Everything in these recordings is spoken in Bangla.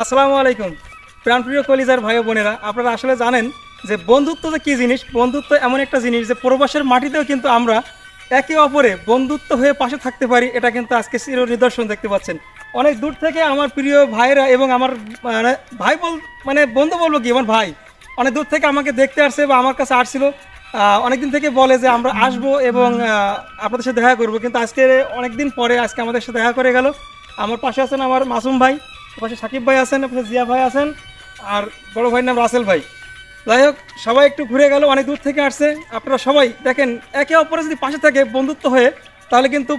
আসসালামু আলাইকুম প্রাণপ্রিয় কলিজার ভাই বোনেরা, আপনারা আসলে জানেন যে বন্ধুত্ব যে কী জিনিস। বন্ধুত্ব এমন একটা জিনিস যে প্রবাসের মাটিতেও কিন্তু আমরা একে অপরে বন্ধুত্ব হয়ে পাশে থাকতে পারি। এটা কিন্তু আজকে চির নিদর্শন দেখতে পাচ্ছেন। অনেক দূর থেকে আমার প্রিয় ভাইরা এবং আমার মানে ভাই মানে বন্ধু বলবো কি, আমার ভাই অনেক দূর থেকে আমাকে দেখতে আসছে বা আমার কাছে আসছিল। অনেকদিন থেকে বলে যে আমরা আসবো এবং আপনাদের সাথে দেখা করবো, কিন্তু আজকে অনেকদিন পরে আজকে আমাদের সাথে দেখা করে গেল। আমার পাশে আছেন আমার মাসুম ভাই, পাশে সাকিব ভাই আছেন, পাশে জিয়া ভাই আছেন, আর বড় ভাইয়ের নাম রাসেল ভাই। যাই হোক, সবাই একটু ঘুরে গেল, অনেক দূর থেকে আসছে। আপনারা সবাই দেখেন একে অপরে যদি পাশে থাকে বন্ধুত্ব হয়ে, তাহলে কিন্তু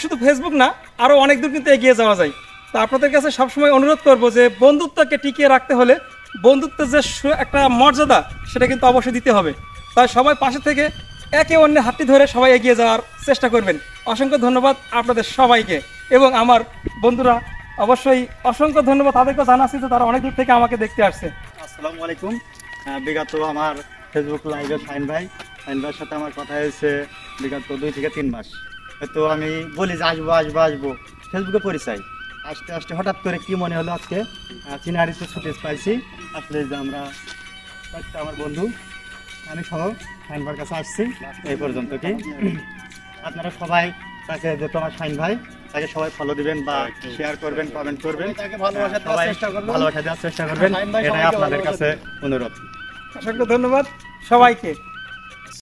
শুধু ফেসবুক না, আরও অনেক দূর কিন্তু এগিয়ে যাওয়া যায়। তো আপনাদের কাছে সবসময় অনুরোধ করব যে বন্ধুত্বকে টিকিয়ে রাখতে হলে বন্ধুত্বের যে একটা মর্যাদা, সেটা কিন্তু অবশ্যই দিতে হবে। তাই সবাই পাশে থেকে একে অন্যের হাতটি ধরে সবাই এগিয়ে যাওয়ার চেষ্টা করবেন। অসংখ্য ধন্যবাদ আপনাদের সবাইকে, এবং আমার বন্ধুরা অবশ্যই অসংখ্য ধন্যবাদ তাদেরকে জানাচ্ছি যে তারা অনেক দূর থেকে আমাকে দেখতে আসছে। আসসালামু আলাইকুম। বিগত আমার ফেসবুক লাইভে শাহিন ভাইয়ের সাথে আমার কথা হয়েছে বিগত 2 থেকে 3 মাস। তো আমি বলি যে আসবো আসবো আসবো, ফেসবুকে পরিচয় আসতে আসতে হঠাৎ করে কি মনে হলো আজকে চিনারিতে ছুটে পাইছি। আসলে যে আমরা আমার বন্ধু আমি সহ শাহিন ভাইয়ের কাছে আসছি। এই পর্যন্ত কি আপনারা সবাই তাকে যে তোমার শাহিন ভাই তাকে সবাই ফলো দিবেন বা শেয়ার করবেন, কমেন্ট করবেন, ভালোবাসা দেওয়ার চেষ্টা করবেন। এটাই আপনাদের কাছে অনুরোধ। অসংখ্য ধন্যবাদ সবাইকে।